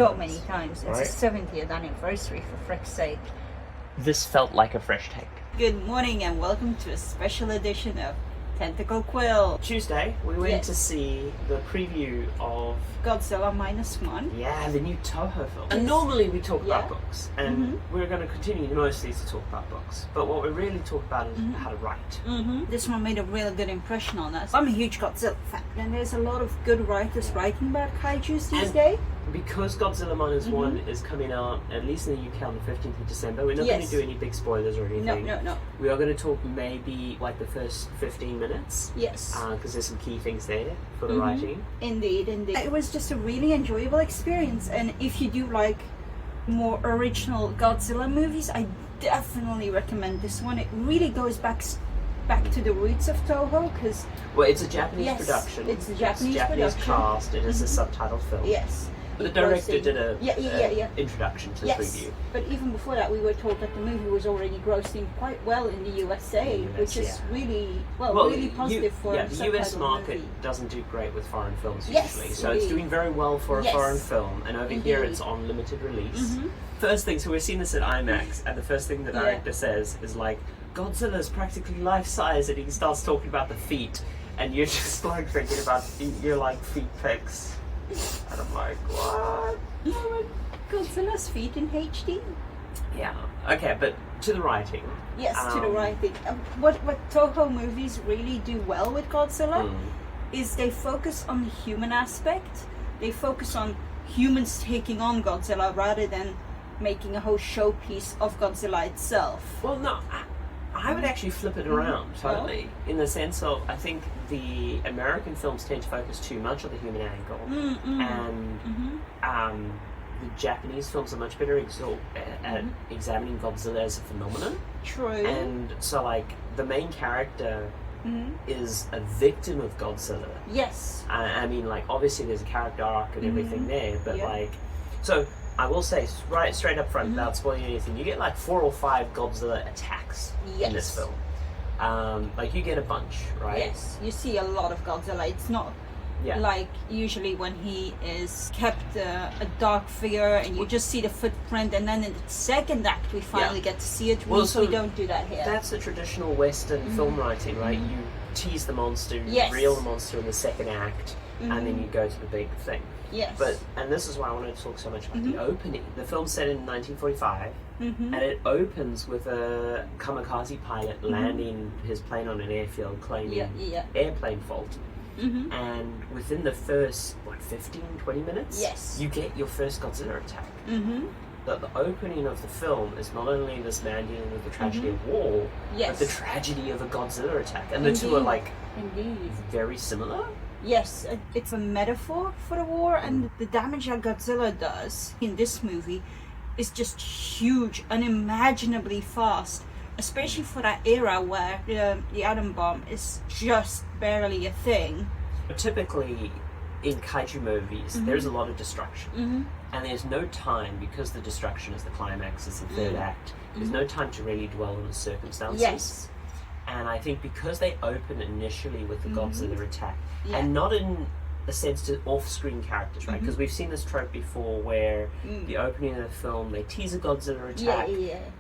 so many times. It's Right. a 70th anniversary, for frick's sake. This felt like a fresh take. Good morning and welcome to a special edition of Tentacle Quill. Tuesday, we went Yes. to see the preview of Godzilla Minus One. the new Toho film. Yes. And normally we talk Yeah. about books, and we're going to continue mostly to talk about books. But what we really talk about is how to write. This one made a real good impression on us. I'm a huge Godzilla fan, and there's a lot of good writers writing about kaijus these And- days. Because Godzilla Minus One is coming out, at least in the UK, on the 15th of December, we're not going to Yes. do any big spoilers or anything. No. We are going to talk maybe like the first 15 minutes. Yes. Because there's some key things there for the writing. Indeed. It was just a really enjoyable experience, and if you do like more original Godzilla movies, I definitely recommend this one. It really goes back to the roots of Toho, because Well, it's a Japanese Yes, production. it's a Japanese Japanese production. cast. It is a subtitled film. yes, The it director grossed- did a yeah. introduction to the Yes, preview. but even before that, we were told that the movie was already grossing quite well in the USA, In the US, which is yeah. really really positive for the a US subtitled market movie. doesn't do great with foreign films Yes, usually, so it's indeed. doing very well for a Yes. foreign film, and over here Indeed. it's on limited release. First thing, so we're seeing this at IMAX, and the first thing the director says is like, Godzilla's practically life-size, and he starts talking about the feet, and you're just like thinking about your like feet pics, and I'm like, what? Oh, Godzilla's feet in HD. Yeah. Okay, but to the writing. Yes, to the writing. What Toho movies really do well with Godzilla is they focus on the human aspect. They focus on humans taking on Godzilla rather than making a whole showpiece of Godzilla itself. Well, no, I would actually flip it around totally, in the sense of I think the American films tend to focus too much on the human angle, and the Japanese films are much better at examining Godzilla as a phenomenon. True. And so, like, the main character is a victim of Godzilla. Yes. I mean, like, obviously there's a character arc and everything there, but Yeah. like, so I will say right straight up front, without spoiling anything, you get like 4 or 5 Godzilla attacks in this Yes. film. Like, you get a bunch, right? Yes, you see a lot of Godzilla. It's not like usually when he is kept a dark figure and you just see the footprint, and then in the second act we finally get to see it. Well, so we don't do that here. That's the traditional Western film writing, right? You tease the monster, you Yes. reveal the monster in the second act, and then you go to the big thing. Yes. And this is why I wanted to talk so much about the opening. The film's set in 1945, and it opens with a kamikaze pilot landing his plane on an airfield, claiming airplane fault. And within the first 15-20 minutes, Yes. you get your first Godzilla attack. That the opening of the film is not only this man dealing with the tragedy of war, Yes. but the tragedy of a Godzilla attack, and the two are like Indeed. very similar. Yes, it's a metaphor for the war, and the damage that Godzilla does in this movie is just huge, unimaginably fast, especially for that era where the atom bomb is just barely a thing. Typically, in kaiju movies, there's a lot of destruction, and there's no time, because the destruction is the climax, is the third act. There's no time to really dwell on the circumstances. Yes. And I think because they open initially with the Godzilla attack, Yeah. and not in a sense to off-screen characters, right? Because we've seen this trope before where the opening of the film, they tease a Godzilla attack,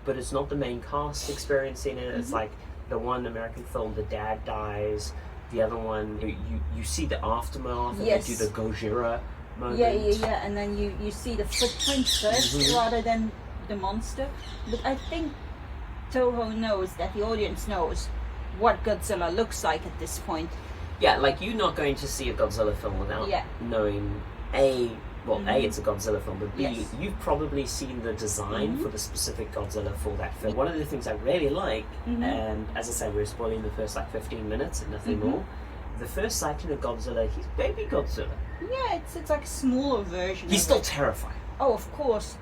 but it's not the main cast experiencing it. It's like the one American film, the dad dies. The other one, you see the aftermath, and Yes. they do the Gojira moment. Yeah, and then you see the footprint first rather than the monster. But I think Toho knows that the audience knows what Godzilla looks like at this point. Yeah, like, you're not going to see a Godzilla film without knowing A, it's a Godzilla film, but B, Yes. you've probably seen the design for the specific Godzilla for that film. One of the things I really like, and as I say, we're spoiling the first 15 minutes and nothing more, the first sighting of Godzilla, he's baby Godzilla. Yeah, it's like a smaller version. He's of still it. terrifying. Oh, of course.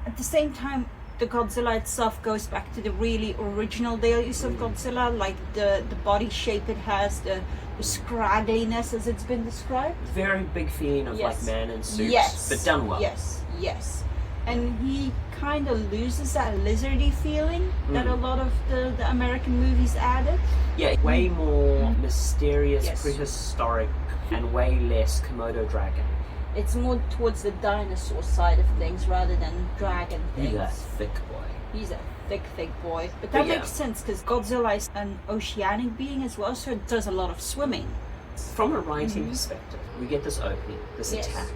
At the same time, the Godzilla itself goes back to the really original days of Godzilla, like the body shape it has, the scraggliness as it's been described. Very big feeling of like man in suits, but done well. Yes. And he kind of loses that lizardy feeling that a lot of the American movies added. Yeah, way more mysterious, prehistoric, and way less Komodo dragon. It's more towards the dinosaur side of things rather than dragon things. He's a thick boy. He's a thick boy. But that makes sense because Godzilla is an oceanic being as well, so it does a lot of swimming. From a writing perspective, we get this opening, this attack,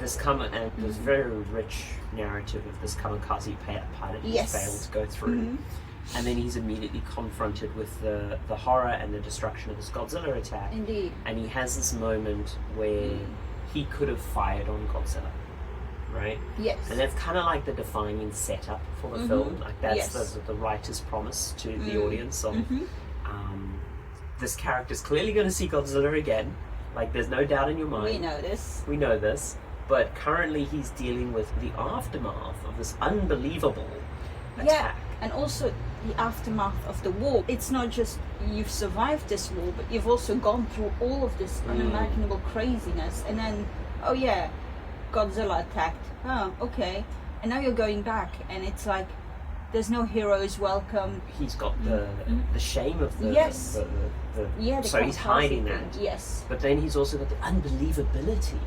this this very rich narrative of this kamikaze pilot who's failed to go through. And then he's immediately confronted with the horror and the destruction of this Godzilla attack. Indeed. And he has this moment where he could have fired on Godzilla, right? Yes. And that's kind of like the defining setup for the film. Like that's the writer's promise to the audience of this character's clearly going to see Godzilla again. Like there's no doubt in your mind. We know this. But currently he's dealing with the aftermath of this unbelievable attack. Yeah, and also the aftermath of the war. It's not just you've survived this war, but you've also gone through all of this unimaginable craziness, and then, oh yeah, Godzilla attacked. Oh, okay. And now you're going back, and it's like, there's no hero's welcome. He's got the shame of the... so he's hiding that. Yes. But then he's also got the unbelievability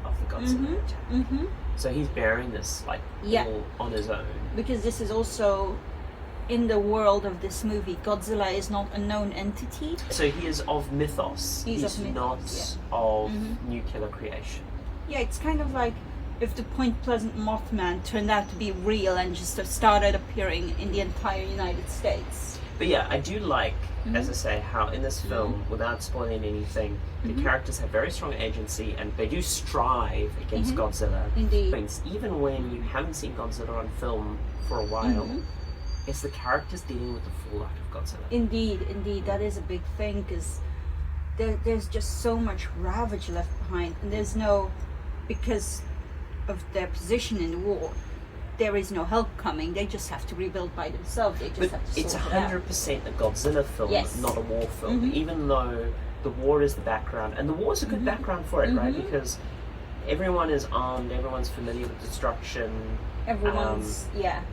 of the Godzilla attack. So he's bearing this, like, all on his own. Because this is also... in the world of this movie, Godzilla is not a known entity. So he is of mythos. He's of mythos, not of nuclear creation. Yeah, it's kind of like if the Point Pleasant Mothman turned out to be real and just started appearing in the entire United States. But yeah, I do like, as I say, how in this film, without spoiling anything, the characters have very strong agency and they do strive against Godzilla. Indeed. Even when you haven't seen Godzilla on film for a while, it's the characters dealing with the fallout of Godzilla. Indeed, that is a big thing because there's just so much ravage left behind, and there's no, because of their position in the war, there is no help coming. They just have to rebuild by themselves. They just have to it's sort it out. 100% a Godzilla film, not a war film. Even though the war is the background, and the war is a good background for it, right? Because everyone is armed, everyone's familiar with destruction. Everyone's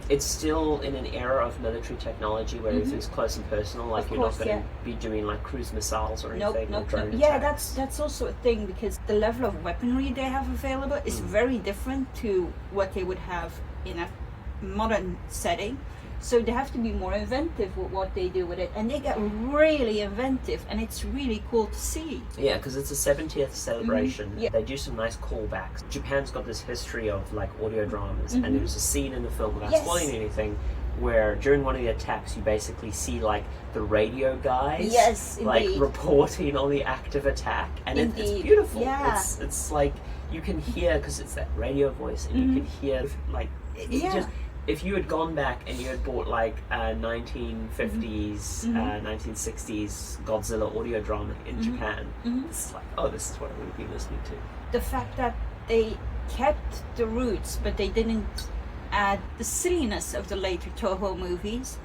It's still in an era of military technology where everything's close and personal. Like you're not going to be doing like cruise missiles or anything. Or drone attacks. That's also a thing because the level of weaponry they have available is very different to what they would have in a modern setting. So they have to be more inventive with what they do with it, and they get really inventive, and it's really cool to see. Yeah, because it's a 70th celebration. They do some nice callbacks. Japan's got this history of like audio dramas, and there's a scene in the film, without spoiling anything, where during one of the attacks you basically see like the radio guys like reporting on the active attack, and it's beautiful. It's like you can hear, because it's that radio voice, and you can hear like it just... If you had gone back and you had bought like a 1950s, 1960s Godzilla audio drama in Japan, it's like, oh, this is what I would be listening to. The fact that they kept the roots, but they didn't add the silliness of the later Toho movies.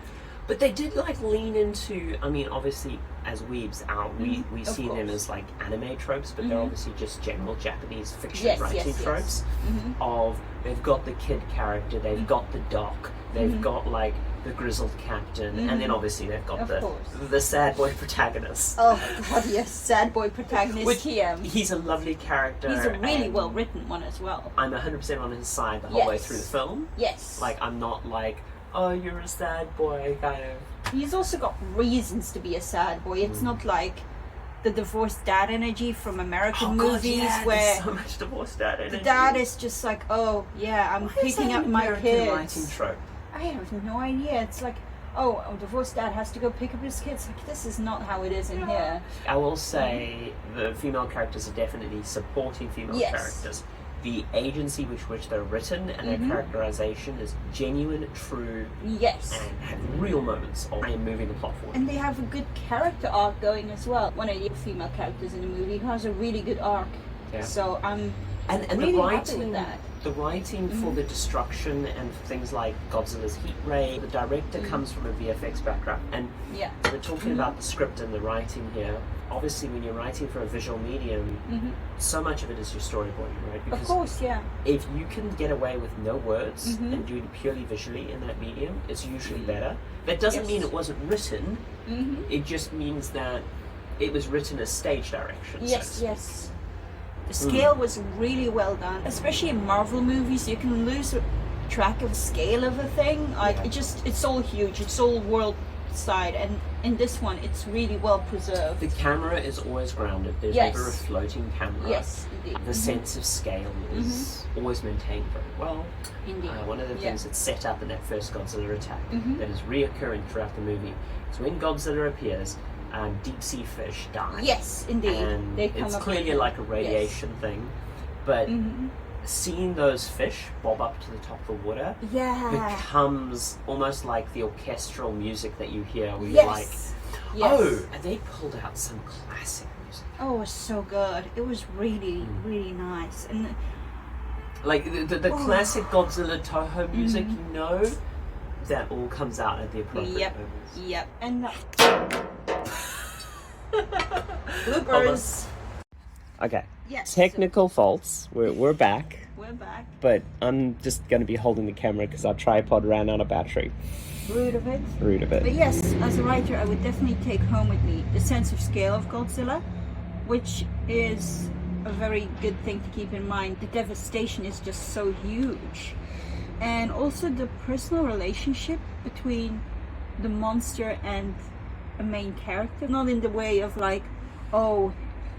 But they did like lean into, I mean, obviously as weebs we see them as like anime tropes, but they're obviously just general Japanese fiction writing tropes of, they've got the kid character, they've got the doc, they've got like the grizzled captain, and then obviously they've got the sad boy protagonist. Oh god, yes, sad boy protagonist. He's a lovely character. He's a really well written one as well. I'm 100% on his side the whole way through the film. Yes. Like, I'm not like, oh, you're a sad boy, kind of. He's also got reasons to be a sad boy. It's not like the divorced dad energy from American movies where there's so much divorced dad energy. The dad is just like, oh yeah, I'm picking up my kids. Writing trope? I have no idea. It's like, oh, a divorced dad has to go pick up his kids. Like, this is not how it is in here. I will say the female characters are definitely supporting female characters. The agency with which they're written and their characterization is genuine, true, and have real moments of moving the plot forward. And they have a good character arc going as well. One of the female characters in the movie who has a really good arc. Yeah. So I'm really the writing, happy with that. The writing for the destruction and things like Godzilla's heat ray, the director comes from a VFX background. And we're talking about the script and the writing here. Obviously, when you're writing for a visual medium, so much of it is your storyboarding, right? Because of course, if you can get away with no words and do it purely visually in that medium, it's usually better. That doesn't mean it wasn't written. It just means that it was written as stage direction. Yes. The scale was really well done, especially in Marvel movies. You can lose track of the scale of a thing. Like it's all huge. It's all world side, and in this one, it's really well preserved. The camera is always grounded. There's never a floating camera. Yes, indeed. The sense of scale is always maintained very well. Indeed. One of the things that's set up in that first Godzilla attack that is reoccurring throughout the movie is when Godzilla appears, deep sea fish die. Yes, indeed. And they come it's up clearly like a radiation thing, but seeing those fish bob up to the top of the water becomes almost like the orchestral music that you hear where you're like, oh, and they pulled out some classic music. Oh, it was so good. It was really, really nice. And like the classic Godzilla Toho music, you know, that all comes out at the appropriate moments. Yep. And bloopers. Okay. Yes. Technical faults. We're back. We're back. But I'm just going to be holding the camera because our tripod ran out of battery. Rude of it. But But yes, as a writer, I would definitely take home with me the sense of scale of Godzilla, which is a very good thing to keep in mind. The devastation is just so huge. And also the personal relationship between the monster and a main character. Not in the way of like, oh,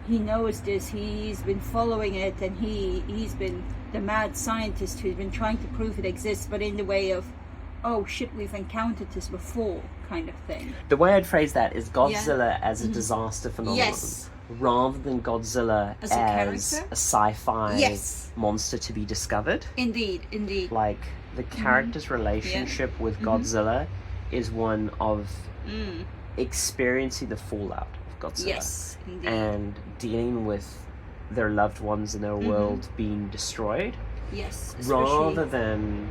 he knows this, he's been following it, and he's been the mad scientist who's been trying to prove it exists, but in the way of, oh shit, we've encountered this before, kind of thing. The way I'd phrase that is Godzilla as a disaster phenomenon. Yes. Rather than Godzilla as a sci-fi monster to be discovered. Indeed. Like, the character's relationship with Godzilla is one of experiencing the fallout of Godzilla. Yes, indeed. And dealing with their loved ones in their world being destroyed. Yes. Rather than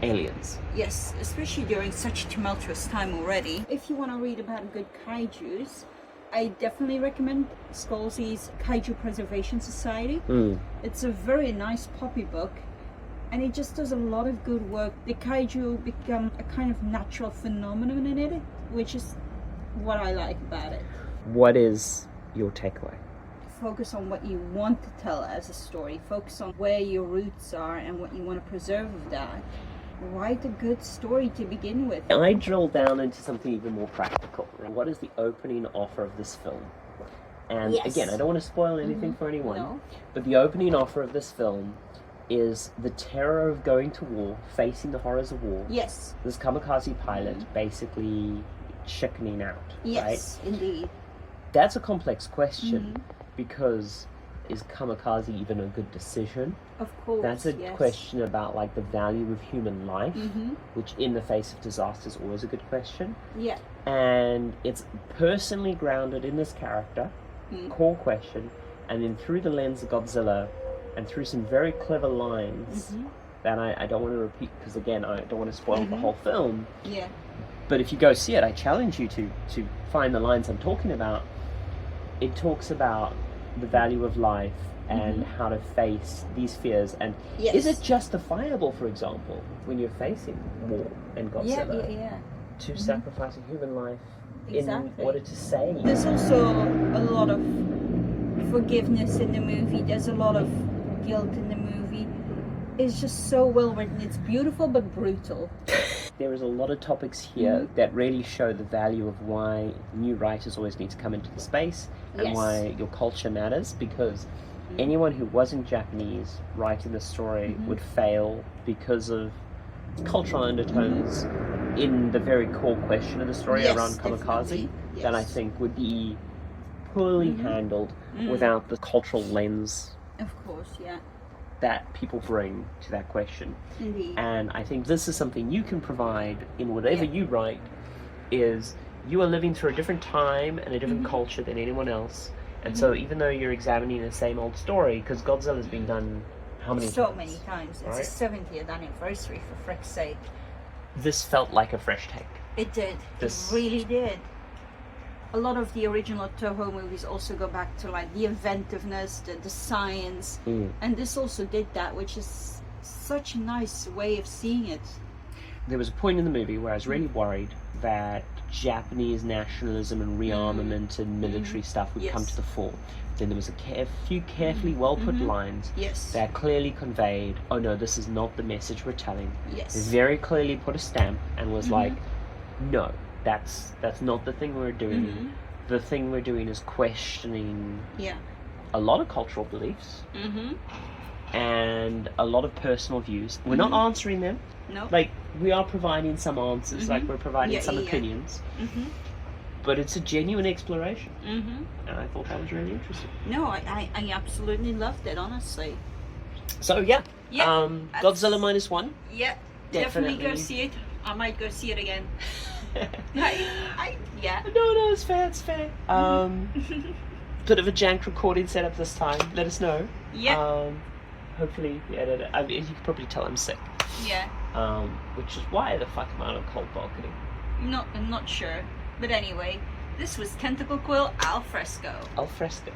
aliens. Yes, especially during such a tumultuous time already. If you want to read about good kaijus, I definitely recommend Scalzi's Kaiju Preservation Society. It's a very nice poppy book, and it just does a lot of good work. The kaiju become a kind of natural phenomenon in it, which is what I like about it. What is your takeaway? Focus on what you want to tell as a story. Focus on where your roots are and what you want to preserve of that. Write a good story to begin with. I drill down into something even more practical. What is the opening offer of this film? And again, I don't want to spoil anything for anyone, but the opening offer of this film is the terror of going to war, facing the horrors of war. Yes. This kamikaze pilot basically chickening out. Yes, right? Indeed. That's a complex question because is kamikaze even a good decision? Of course. That's a question about like the value of human life, which in the face of disaster is always a good question. Yeah. And it's personally grounded in this character, core question, and then through the lens of Godzilla and through some very clever lines that I don't want to repeat because again I don't want to spoil the whole film. Yeah. But if you go see it, I challenge you to find the lines I'm talking about. It talks about the value of life and how to face these fears, and is it justifiable, for example, when you're facing war and Godzilla, to sacrifice a human life in order to save? There's also a lot of forgiveness in the movie. There's a lot of guilt in the movie. It's just so well written. It's beautiful but brutal. There is a lot of topics here that really show the value of why new writers always need to come into the space and why your culture matters, because anyone who wasn't Japanese writing the story would fail because of cultural undertones in the very core question of the story around kamikaze that I think would be poorly handled without the cultural lens. Of course, that people bring to that question. Indeed. And I think this is something you can provide in whatever you write, is you are living through a different time and a different culture than anyone else. And so even though you're examining the same old story, because Godzilla's been done how many times? Many times. It's right? a 70th anniversary, for frick's sake. This felt like a fresh take. It did. It really did. A lot of the original Toho movies also go back to like the inventiveness, the science, and this also did that, which is such a nice way of seeing it. There was a point in the movie where I was really worried that Japanese nationalism and rearmament and military stuff would come to the fore. Then there was a few carefully well-put lines that clearly conveyed, oh no, this is not the message we're telling. They very clearly put a stamp and was like, no, that's not the thing we're doing. The thing we're doing is questioning a lot of cultural beliefs and a lot of personal views. We're not answering them. No. Like, we are providing some answers, like we're providing some opinions. But it's a genuine exploration. And I thought that was really interesting. No, I absolutely loved it, honestly. So, Godzilla Minus One. Yeah, definitely go see it. I might go see it again. Yeah. No, it's fair, bit of a jank recording setup this time. Let us know. Yeah. Hopefully we edit it. I mean, you can probably tell I'm sick. Yeah. Which is why the fuck am I on a cold balcony? I'm not sure. But anyway, this was Tentacle Quill Al Fresco. Al Fresco.